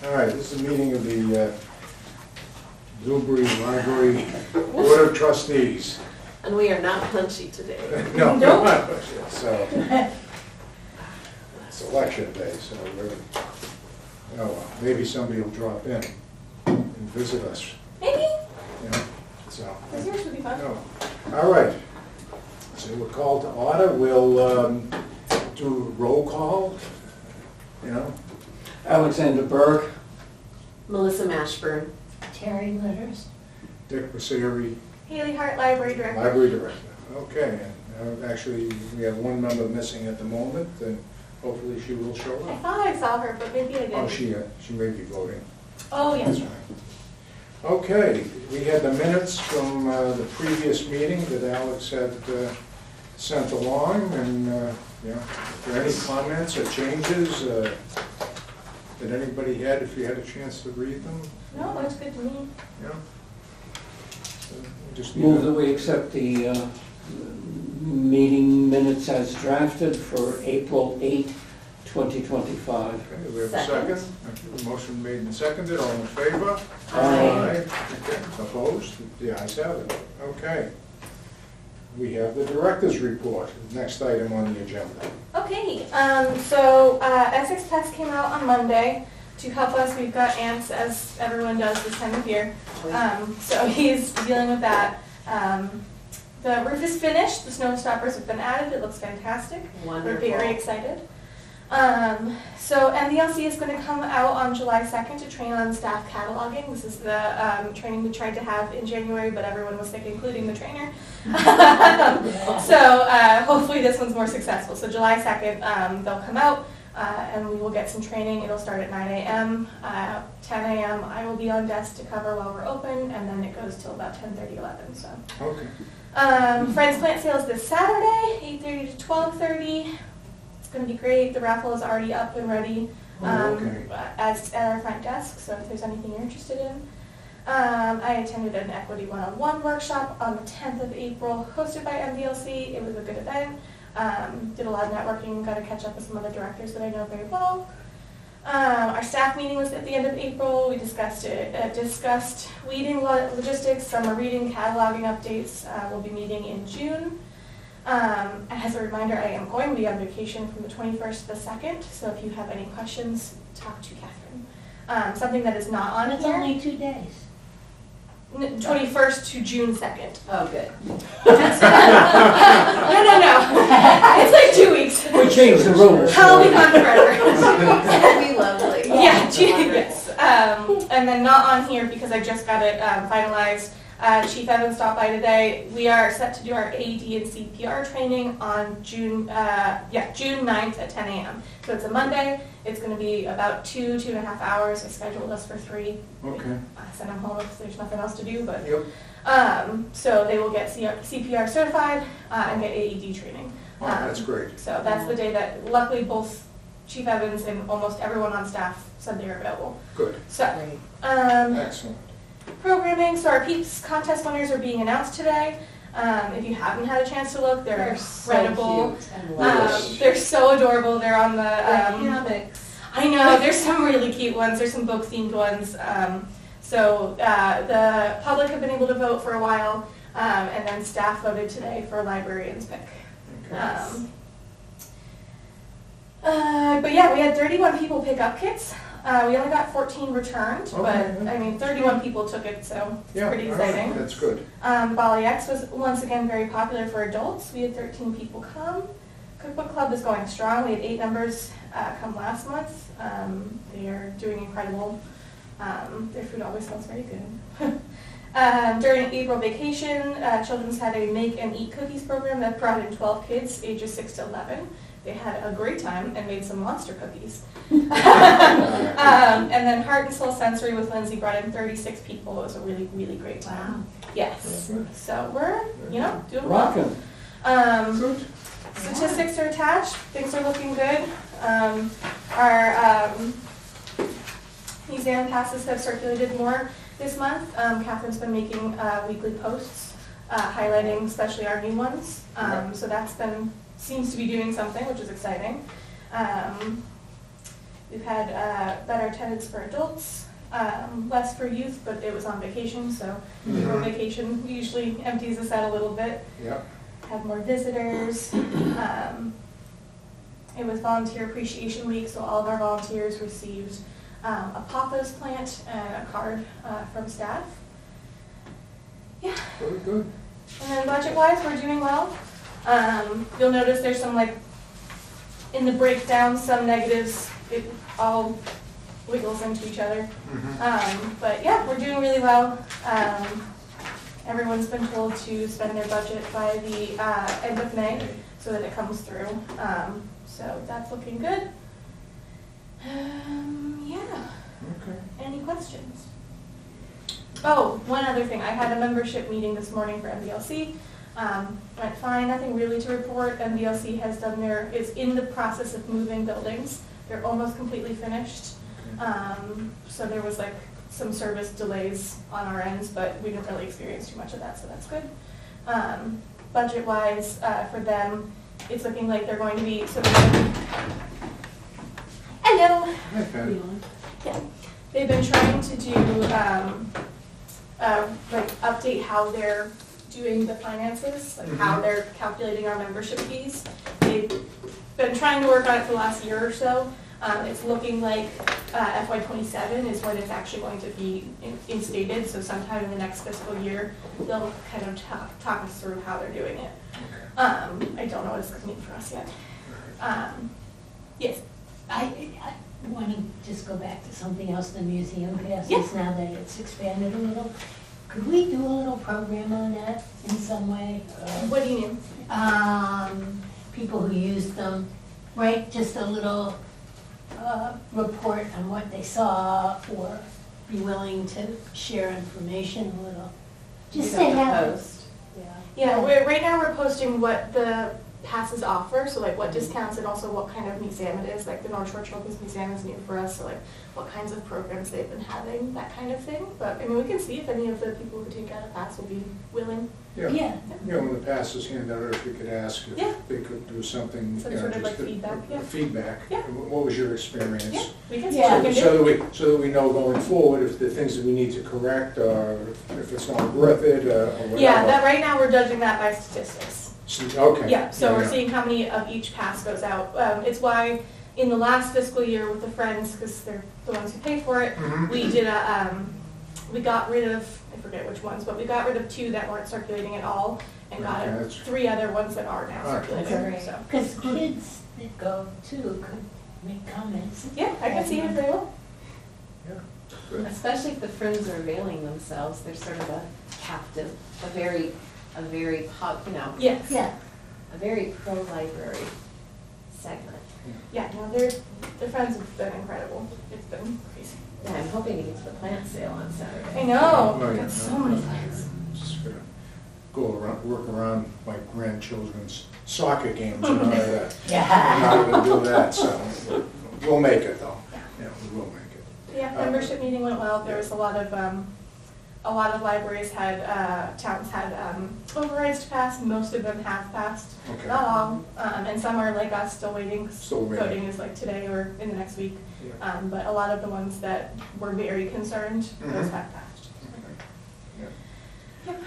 All right, this is a meeting of the Dewberry Library Board of Trustees. And we are not punchy today. No, Nope. not much yet, so. It's election day, so we're, oh, well, maybe somebody will drop in and visit us, Maybe. you know, so. This yours would be fun. No. All right, so we're called to order. We'll do a roll call, you know. Alexander Burke. Melissa Mashburn. Terry Litters. Dick Passeri, Haley Hart, Library Director. Library Director. Okay, and actually, we have one member missing at the moment, and hopefully she will show I up. thought I saw her, but maybe I didn't. Oh, she may be voting. Oh, yes. That's right. Okay, we had the minutes from the previous meeting that Alex had sent along, and, yeah, if there are any comments or changes that anybody had, if you had a chance to read them? No, that's good to me. Yeah. So we just need Move a- that we accept the meeting minutes as drafted for April 8, 2025. Okay, do we have a Second. second? Okay, motion made and seconded, all in favor? Aye. Okay, opposed? The ayes have it. Okay. We have the director's report, next item on the agenda. Okay, so Essex Pest came out on Monday to help us. We've got ants, as everyone does this time of year. So he's dealing with that. The roof is finished, the snow stoppers have been added, it looks fantastic. Wonderful. We're very excited. So MDLC is going to come out on July 2nd to train on staff cataloging. This is the training we tried to have in January, but everyone was sick, including the trainer. So hopefully this one's more successful. So July 2nd, they'll come out and we will get some training. It'll start at 9 a.m. 10 a.m. I will be on desk to cover while we're open, and then it goes till about 10:30, 11. So. Okay. Friends Plant Sales this Saturday, 8:30 to 12:30. It's going to be great. The raffle is already up and ready Okay. at our front desk, so if there's anything you're interested in. I attended an Equity 101 workshop on the 10th of April, hosted by MDLC. It was a good event. Did a lot of networking, got to catch up with some other directors that I know very well. Our staff meeting was at the end of April. We discussed weeding logistics, summer reading, cataloging updates. We'll be meeting in June. As a reminder, I am going to be on vacation from the 21st to the 2nd, so if you have any questions, talk to Catherine. Something that is not on It's here, only 2 days. 21st to June 2nd. Oh, good. No. It's like 2 weeks. We changed the rules. I'll be gone forever. That'd be lovely. Yeah, yes. And then not on here because I just got it finalized. Chief Evans stopped by today. We are set to do our AD and CPR training on June 9th at 10 a.m. So it's a Monday. It's going to be about 2.5 hours. I scheduled us for 3. Okay. I sent them home if there's nothing else to do. But Yep. so they will get CPR certified and get AED training. Oh, that's great. So that's the day that luckily both Chief Evans and almost everyone on staff said they were available. Good. So, Great. Excellent. programming. So our Peeps contest winners are being announced today. If you haven't had a chance to look, they're incredible. So cute and lovely. They're so adorable. They're on the. Hammocks. I know there's some really cute ones. There's some book themed ones. So the public have been able to vote for a while, and then staff voted today for librarians pick. Okay. But yeah, we had 31 people pick up kits. We only got 14 returned, Okay. but I mean 31 people took it, so it's Yeah, pretty all right, exciting. that's good. Bali X was once again very popular for adults. We had 13 people come. Cookbook Club is going strong. We had 8 members come last month. They are doing incredible. Their food always smells very good. During April vacation, Children's had a make and eat cookies program that brought in 12 kids ages 6 to 11. They had a great time and made some monster cookies. And then Heart and Soul Sensory with Lindsay brought in 36 people. It was a really, really great time. Wow. Yes. Very good. So we're, doing well. Rockin'. Good. Statistics are attached. Things are looking good. Our exam passes have circulated more this month. Catherine's been making weekly posts highlighting especially our new ones. So that's seems to be doing something, which is exciting. We've had better attendance for adults, less for youth, but it was on vacation, so Mhm. vacation usually empties us out a little bit. Yep. Had more visitors. It was Volunteer Appreciation Week, so all of our volunteers received a pothos plant and a card from staff. Yeah, Very good. and then budget-wise, we're doing well. You'll notice there's some, like, in the breakdown, some negatives, it all wiggles into each other. Mhm. But yeah, we're doing really well. Everyone's been told to spend their budget by the end of May so that it comes through. So that's looking good. Yeah. Okay. Any questions? Oh, one other thing. I had a membership meeting this morning for MBLC. Went fine, nothing really to report. MBLC is in the process of moving buildings. They're almost completely finished. So there was like some service delays on our ends, but we didn't really experience too much of that, so that's good. Budget-wise, for them, it's looking like they're going to be, hello. Hi, Patty. Yeah, they've been trying to do, like, update how they're doing the finances, like how they're calculating our membership fees. They've been trying to work on it for the last year or so. It's looking like FY '27 is when it's actually going to be instated, so sometime in the next fiscal year, they'll kind of talk us through how they're doing it. I don't know what it's going to mean for us yet. Yes. I want to just go back to something else, the museum passes, Yeah. now that it's expanded a little. Could we do a little program on that in some way? What do you mean? People who use them, right, just a little report on what they saw, or be willing to share information a little. Just to have. Post. Yeah, right now we're posting what the passes offer, so like what discounts and also what kind of museum it is. Like the North Shore Children's Museum is new for us, so like what kinds of programs they've been having, that kind of thing. But I mean, we can see if any of the people who take out a pass will be willing. Yeah. Yeah, You know, when the pass is handed out, if you could ask Yeah. if they could do something. Some you know, sort of, just like, feedback, yeah. Feedback. Yeah. What was your experience? Yeah, we can see Yeah. what we can So do. that we know going forward if the things that we need to correct, or if it's not worth it, or whatever. Yeah, that right now we're judging that by statistics. Okay. Yeah, so we're yeah. seeing how many of each pass goes out. It's why in the last fiscal year with the Friends, because they're the ones who pay for it, Mhm. we did we got rid of, I forget which ones, but we got rid of 2 that weren't circulating at all and got Okay, that's- 3 other ones that are now Alright, circulating, okay. so. because kids that go too could make comments. Yeah, I can see if they will. Good. Especially if the Friends are availing themselves, they're sort of a captive, a very Yes. Yeah, a very pro-library segment. Yeah, no, the Friends have been incredible. It's been crazy. Yeah, I'm hoping to get to the plant sale on Saturday. I know, Oh, yeah, got so no, many no, plans. Just gonna go around, work around my grandchildren's soccer games and all that. I'm yeah. not gonna do that, so we'll make it though. Yeah, we will make it. Yeah, membership meeting went well. There was a lot of libraries had, towns had overrides to pass. Most of them have passed, Okay. not all. And some are like us, still waiting. 'Cause Still waiting. Voting is like today or in the next week. Yeah. But a lot of the ones that were very concerned, those Mhm. have passed. Yeah. Yep.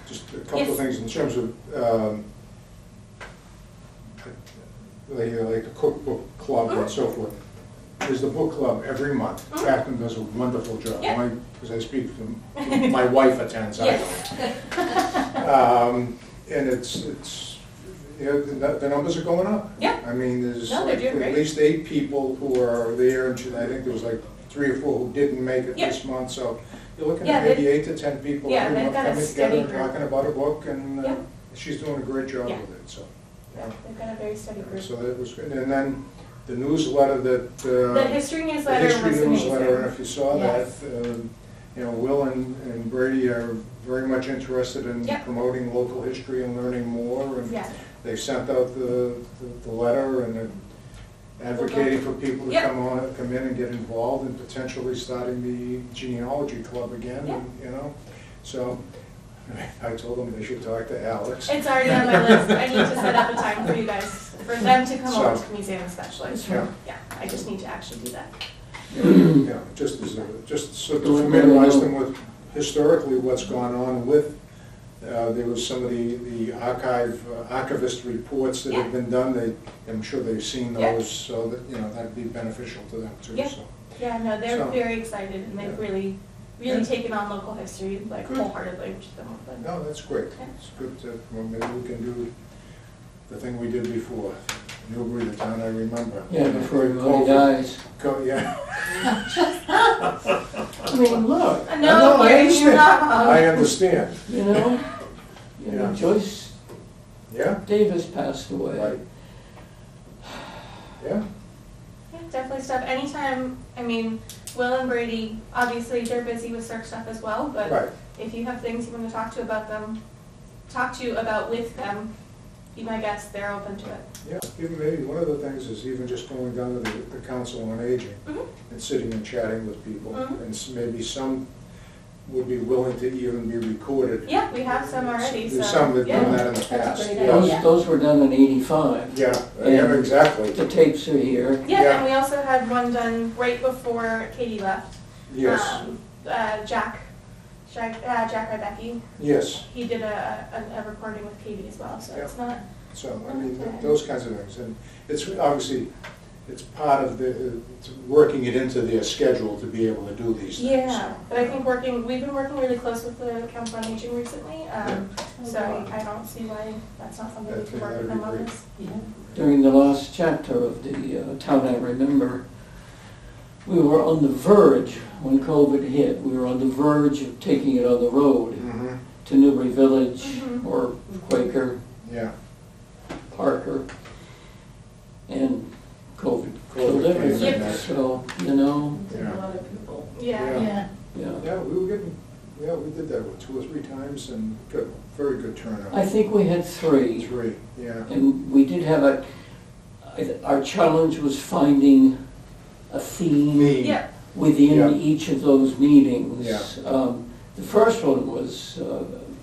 Just a couple Yes. of things in terms of, like the cookbook club and so forth. There's the book club every month. Mhm. Catherine does a wonderful job. Yeah. Because I speak to, my wife attends, I don't. And it's, you know, the numbers are going up. Yeah. I mean, there's No, they're like doing at great. least 8 people who are there, and I think there was like 3 or 4 who didn't make it Yeah. this month, so you're looking Yeah, at maybe 8 to 10 people yeah, every they've month got a coming steady together, and group. talking about a book, and Yeah. she's doing a great job Yeah. with it, so. Yeah, they've got a very steady group. So that was good, and then the newsletter that. The history The newsletter was history newsletter, and amazing. if you saw that, Yes. you know, Will and Brady are very much interested in Yep. promoting local history and learning more, and Yeah, they sent out the letter and they're advocating for people to Yep. come in and get involved in potentially starting the genealogy club again, Yep. and, you know, so I told them they should talk to Alex. it's already on my list. I need to set up a time for you guys, for them to come over So- to the museum especially. Yeah. Yeah, I just need to actually do that. Yeah, just so to familiarize them with historically what's gone on with, there was some of the archivist reports that have been done, I'm sure they've seen Yeah. those, so that, that'd be beneficial to them too, Yeah. so. Yeah, no, they're So- very excited, and they've Yeah. really Yeah. taken on local history, like Good. wholeheartedly, which is been. No, that's great. Yeah. It's good to, well, maybe we can do the thing we did before. Newbury, the town I remember. Yeah, before everybody COVID. dies. Yeah. I mean, look, No, No, I you're understand. not. I understand. you know, Yeah. Joyce Yeah, Davis passed away. right. Yeah, Yeah, definitely stuff. Anytime, I mean, Will and Brady, obviously they're busy with search stuff as well, but right. if you have things you want to talk to about with them, be my guest, they're open to it. Yeah, even maybe one of the things is even just going down to the Council on Aging Mhm. and sitting and chatting with people. Mhm. And maybe some would be willing to even be recorded. Yeah, we have some already, so. There's some that have yeah. done that in the That's a past. great Yeah. idea. Those were done in '85. Yeah, yeah, exactly. The tapes are here. Yeah, Yeah. and we also had one done right before Katie left. Yes, Jack Rybecki, yes. he did a recording with Katie as well, so it's not, So, I mean, those kinds of things. And it's obviously, it's part of it's working it into their schedule to be able to do these things. yeah. But I think we've been working really close with the Council on Aging recently, so I don't see why that's not something we can work with them on That'd be this. Yeah. During the last chapter of the Town I Remember, we were on the verge, when COVID hit, we were on the verge of taking it on the road Mhm. to Newbury Village Mhm. or Quaker, Yeah, Parker, and COVID killed COVID came everything. in. So, you know, Yeah. A lot of people. Yeah. Yeah. yeah. yeah, we did that, 2 or 3 times and good, very good turnout. I think we had 3. 3, yeah. And we did have our challenge was finding a theme Yeah, within Yeah. each of those meetings. Yeah. The first one was,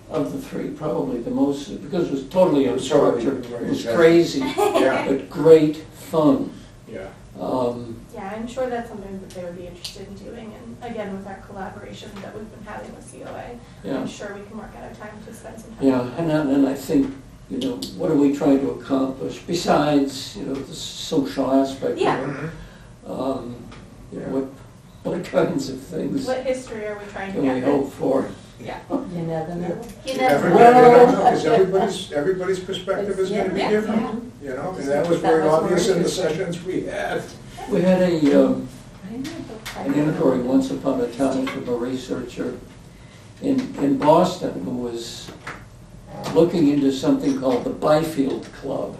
of the 3, probably the most, because it was totally It was totally- unstructured. right, It was exactly. crazy, Yeah, but great fun. yeah. yeah, I'm sure that's something that they would be interested in doing, and again, with our collaboration that we've been having with COA, Yeah, I'm sure we can work out a time to spend some time. yeah, and I think, what are we trying to accomplish besides, the social aspect? of Yeah. it? Mhm. What kinds of things What history are we trying to can we get? hope for? Yeah. You never know. You You never never know. know, because everybody's perspective is gonna be Yeah. different, and that was very obvious in the sessions we had. We had I know, an inquiry once upon a time from a researcher in Boston who was looking into something called the Byfield Club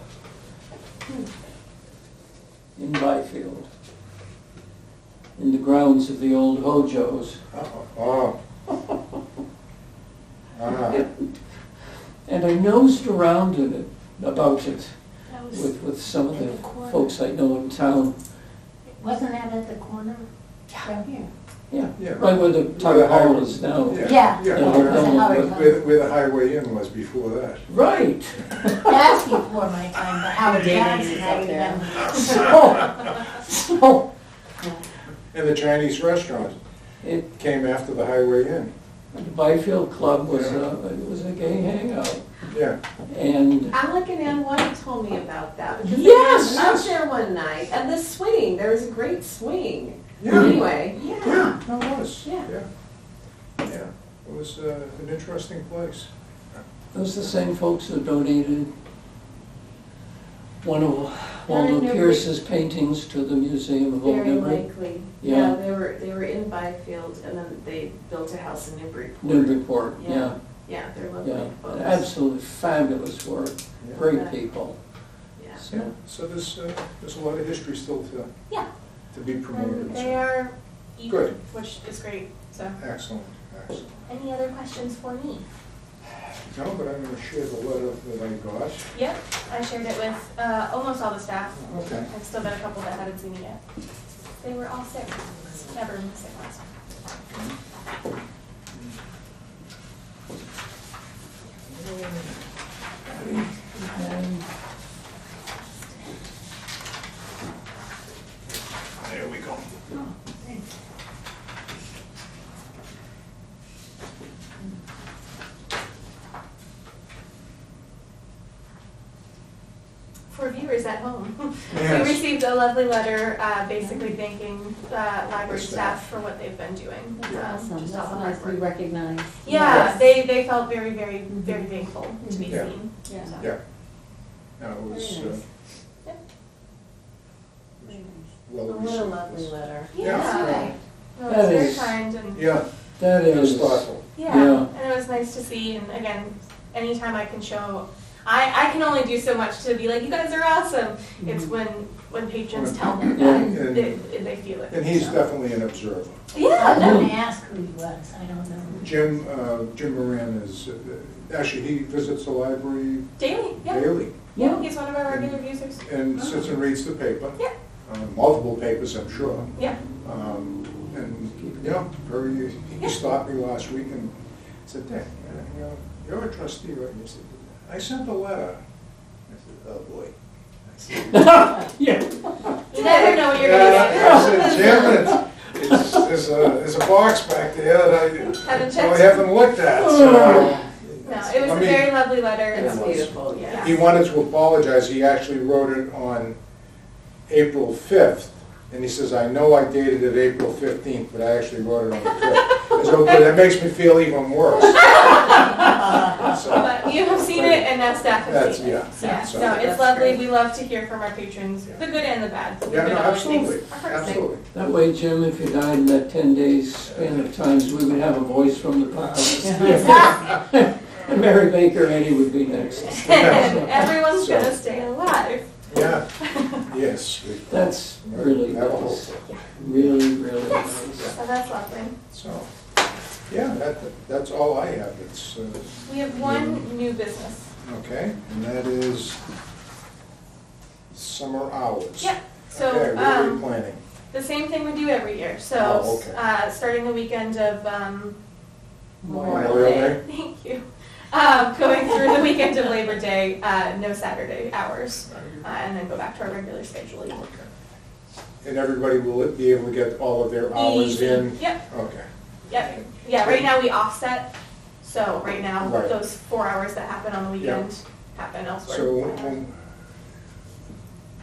in Byfield, in the grounds of the old Hojos. Oh. And I nosed around in it, about it, That was, with some of the At the corner. folks I know in town. Wasn't that at the corner down here? Yeah, Yeah. right where the town hall is now. Yeah. Yeah, Yeah. where the highway inn was before that. Right. That's before my time, but Howard Davies Jackson, is I up there. remember. So, And the Chinese restaurant it, came after the highway inn. the Byfield Club was a gay hangout. Yeah, And Alec and Ann White told me about that. Because Yes! they were out there one night, and the swing, there was a great swing. yeah, Anyway, yeah, it was, Yeah. yeah. Yeah, it was an interesting place. those are the same folks who donated one of They're in Waldo Newbury. Pierce's paintings to the Museum of Old very Newbury. likely. Yeah. Yeah, they were in Byfield, and then they built a house in Newburyport. Newburyport, yeah, Yeah. Yeah, they're lovely yeah. folks. Absolutely fabulous work, Yeah. great people. Yeah. Yeah, so there's a lot of history still yeah, to be promoted. and they are eager, Good. which is great, so. Excellent, excellent. Any other questions for me? No, but I'm gonna share the letter that I got. Yep, I shared it with almost all the staff. Okay. I've still got a couple that haven't seen it yet. They were all sick. Never been sick last time. for viewers at home. Yes. We received a lovely letter, basically thanking library The staff staff. for what they've been doing. That's awesome, Just that's all the nice hard to be work. recognized. Yeah, Yes. they felt very, very, very thankful to be Yeah. seen. Yeah. So. Yeah. No, it was, Very nice. Yep. Very nice. well What a received. lovely letter. Yeah. Right. No, That it's very is- kind and, Yeah, That it was is, thoughtful. yeah, Yeah. and it was nice to see, and again, anytime I can show, I can only do so much to be like, you guys are awesome. It's when patrons tell them Yeah. that, they feel it. And he's so. definitely an observer. I'm Yeah, gonna ask who he was, I don't know. Jim Moran is, actually, he visits the library daily, yeah. daily Yeah. He's one of our regular users. and sits and reads the paper. Yeah. Multiple papers, I'm sure. Yeah. And, yeah, very, he stopped me last week and said, Dick, you know, you're a trustee, right? And he said, I sent a letter. I said, oh, boy. I said, yeah, You never know what you're gonna Yeah, I get. said, Jim, there's a box back there that Haven't I checked. haven't looked at, so. No, it was I a mean, very lovely letter. It's and- beautiful, yeah. He wanted to apologize, he actually wrote it on April 5th, and he says, I know I dated it April 15th, but I actually wrote it on the 5th. I said, okay, that makes me feel even worse. So, But you have seen it and now staff have That's- seen it. yeah. So, yeah, So no, it's that's lovely. great. We love to hear from our patrons, the good and the bad. The Yeah, good no, always makes absolutely, our hearts sing. absolutely. that way, Jim, if you died in that 10 days span of times, we would have a voice from the past. And Mary Baker Eddy would be next. And everyone's So- gonna stay alive. Yeah, yes. That's really Have a nice, hope. really, really Yes, nice. so that's lovely. So, yeah, that's all I have. It's, We have one new business. okay, and that is summer hours. Yep, so, Okay, what are we planning? the same thing we do every year. So, Oh, okay. starting the weekend of, Memorial Memorial Day. thank you, going through the weekend of Labor Day, no Saturday hours, and then go back to our regular schedule. Okay. And everybody will be able to get all of their hours Easy. in? Yep, Okay. yep, yeah, right now we offset, so right now, Right. those 4 hours that happen on the weekend happen elsewhere. So,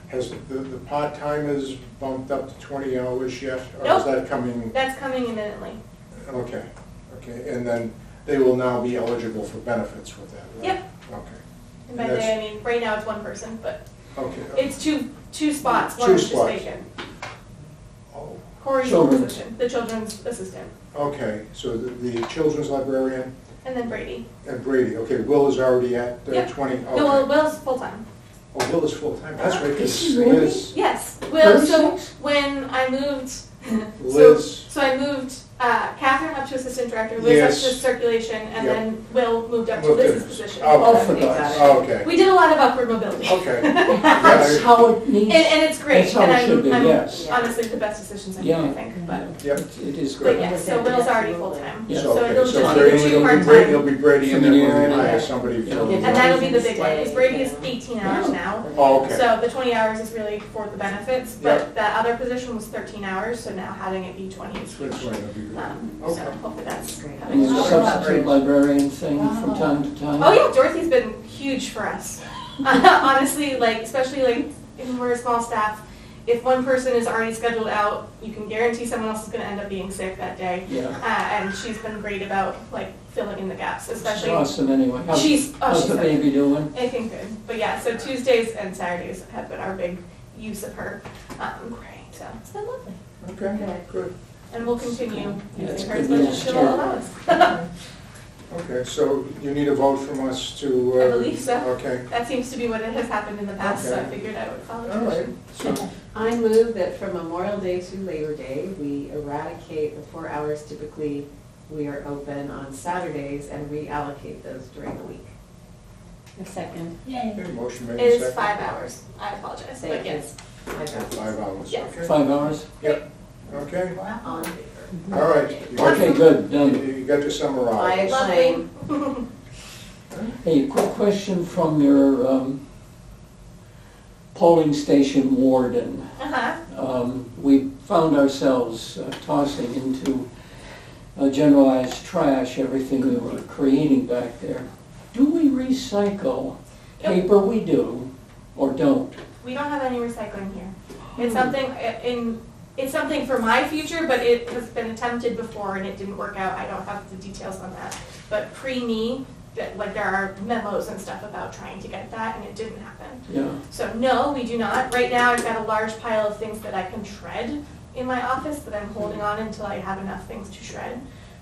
has the part-timers bumped up to 20 hours yet? Or Nope. is that coming? That's coming imminently. Okay, okay, and then they will now be eligible for benefits with that, right? Yep. Okay, And by And that's- day, I mean, right now it's one person, but okay. it's two spots, one Two is just spots. vacant. Oh, Corey's the Children's. assistant, the children's assistant, okay, so the children's librarian and then Brady. and Brady, okay, Will is already at Yep. 20, okay. No, Will's full-time. Oh, Will is full-time, that's right, Is because he really? Liz, Yes, Will, so 36? when I moved, Liz, so I moved Catherine up to assistant director, Liz up Yes. to circulation, and Yep. then Will moved up to Moved to Liz's this. position. Oh, for God's sake. okay, We did a lot of upward mobility. okay. That's Yeah, how it needs, And it's great, that's how and it should be, I'm yes. honestly the best decisions I made, Yeah. I think, but. Yep, It is But great. yeah, so Will's already full-time, Yeah. so, so okay, it'll so just Brady, be two it'll be part-time. Brady, it'll be Brady, and then we'll Familiarity. hire somebody Yeah. for. And that'll be the big one, because Brady is 18 hours now, Oh, okay. so the 20 hours is really for the benefits, Yep. but that other position was 13 hours, so now having it be 20 is huge. Switch lane, that'd be good. So Okay. hopefully that's Great. And the coming. substitute librarian thing from time to time. Oh yeah, Dorothy's been huge for us. Honestly, like, especially like, if we're a small staff, if one person is already scheduled out, you can guarantee someone else is gonna end up being sick that day. Yeah, And she's been great about like filling in the gaps, she's especially. awesome anyway. How's She's the amazing. baby doing? I think good, but yeah, so Tuesdays and Saturdays have been our big use of her. So it's been lovely, Okay, good. and we'll continue Yeah, it's using her as good much news, as she'll too. allow us. Okay, so you need a vote from us to. I believe so. Okay, That seems to be what it has happened in the past, so I Okay. figured I would follow all right, tradition. so, I move that from Memorial Day to Labor Day, we eradicate the 4 hours typically we are open on Saturdays and reallocate those during the week. A second. Yay. okay, motion made It and is seconded. 5 hours, I apologize, Thank but you. yes. Okay, 5 hours, Yes. okay. 5 hours? Okay, On all right. You got- Okay, good, done. You got your summer I hours. Lovely. Hey, quick question from your polling station warden. Uh-huh. We found ourselves tossing into generalized trash, everything we were creating back there. Do we recycle? Yep. Paper we do, or don't? We don't have any recycling here. It's something it's something for my future, but it has been attempted before and it didn't work out. I don't have the details on that. But pre-me, like there are memos and stuff about trying to get that and it didn't happen. Yeah. So no, we do not. Right now I've got a large pile of things that I can shred in my office that I'm holding on until I have enough things to shred.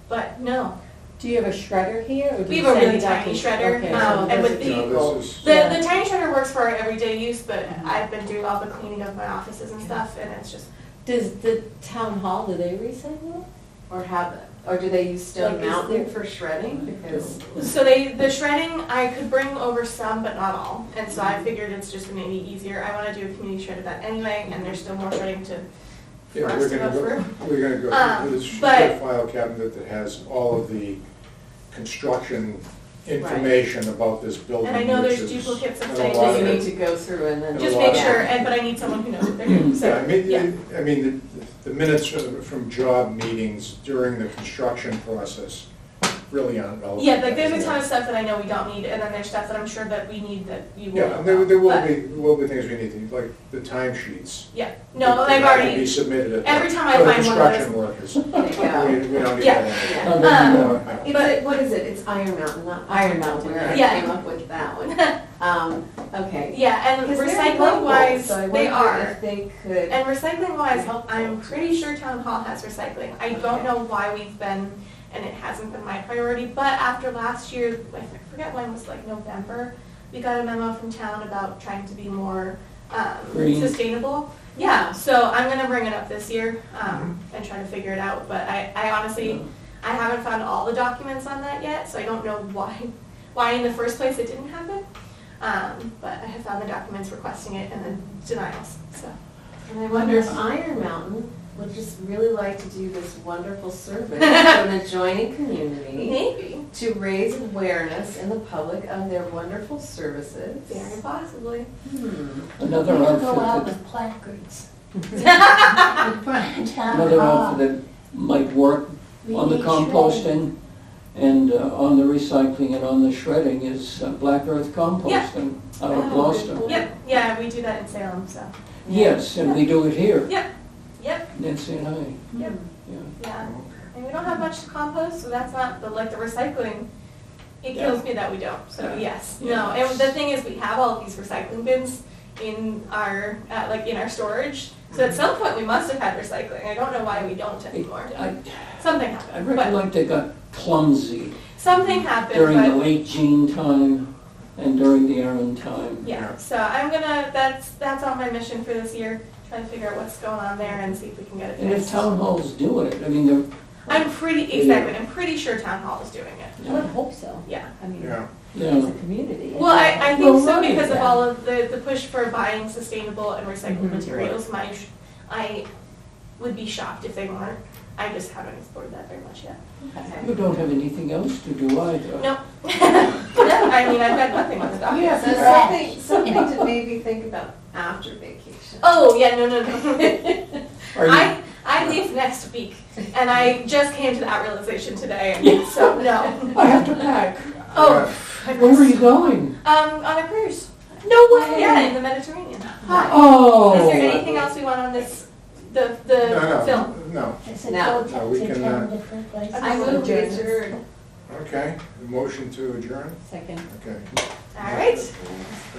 But no. Do you have a shredder here? Or do We you have a send really it back tiny in- shredder, okay, and so with those the- are No, cheap. this is, The tiny shredder works for our everyday use, but I've been doing all the cleaning of my offices and stuff and it's just, Does the town hall, do they recycle? Or or do they use Stone Like, is Mountain there- for shredding? Because, so the shredding, I could bring over some, but not all. And so I figured it's just gonna be easier. I wanna do a community shred event anyway, and there's still more shredding for yeah, us we're to go gonna go, through. we're gonna go, there's but- a file cabinet that has all of the construction information about this building, And I know which there's is duplicates of in a things. lot do that you of need it. to go through and then? And a Just lot make of sure, it. but I need someone who knows what they're doing, so. Yeah, I mean, the minutes from job meetings during the construction process really aren't relevant. Yeah, like there's a ton of stuff that I know we don't need, and then there's stuff that I'm sure that we need that you will. Yeah, and there will But- be things we need to, like the timesheets. Yeah, no, that I've have to be already, submitted at every time I for the find one of construction workers. We Yeah. don't need Yeah. that Yeah. anymore. Not anymore. But what is it? It's Iron Mountain, not Iron Mountain, where I Yeah. came up with that one. Okay. yeah, and Because they're recycling local, wise, so I they wonder are. if they could. And recycling wise, Helpful. I'm pretty sure town hall has recycling. I don't know why we've been, and it hasn't been my priority, but after last year, I forget when it was, like November, we got a memo from town about trying to be more Green. sustainable. Yeah, so I'm gonna bring it up this year, and try to figure it out, but I honestly, I haven't found all the documents on that yet, so I don't know why in the first place it didn't happen. But I have found the documents requesting it and then denials, so. And I wonder if Iron Mountain would just really like to do this wonderful service to an adjoining community Maybe, to raise awareness in the public of their wonderful services. very possibly. Another We could go out outfit with placards. In front of town another hall. outfit that might work We on the need shredding. composting and on the recycling and on the shredding is black earth composting out of Oh, Gloucester. good. Yep, yeah, we do that in Salem, so. Yes, and we do it here, Yep, Nancy and I, yep, yeah. yeah. And we don't have much to compost, so that's not, but like the recycling, it kills me that we don't, so Yeah. yes. Yeah. No, and the thing is, we have all of these recycling bins in our, like in our storage. So at some point, we must have had recycling. I don't know why we don't anymore. Something I happened, but recollect they got clumsy something happened, during the but, late Jean time and during the Aaron time. yeah. So I'm gonna, that's on my mission for this year, try to figure out what's going on there and see if we can get it And if fixed. town halls do it, I mean, they're, I'm pretty sure town hall is doing it. I would hope so. Yeah. I mean, Yeah, as yeah, a community. Well, I think Well, so right, because of yeah. all of the push for buying sustainable and recycled materials. I would be shocked if they weren't. I just haven't explored that very much yet. you don't have anything else to do either. No. I mean, I've got nothing on the docket. Yeah, So Correct. something to maybe think about after vacation. Oh, yeah, no. Are you, I leave next week, and I just came to that realization today, and so, no. I have to pack. Oh. Where are you going? On a cruise. No way. Yeah, in the Mediterranean. Oh. Is there anything else we want on this, the film? No, Is it No. go No, we to can, 10 different places? I move to adjourn. okay, motion to adjourn, Second. okay. All right.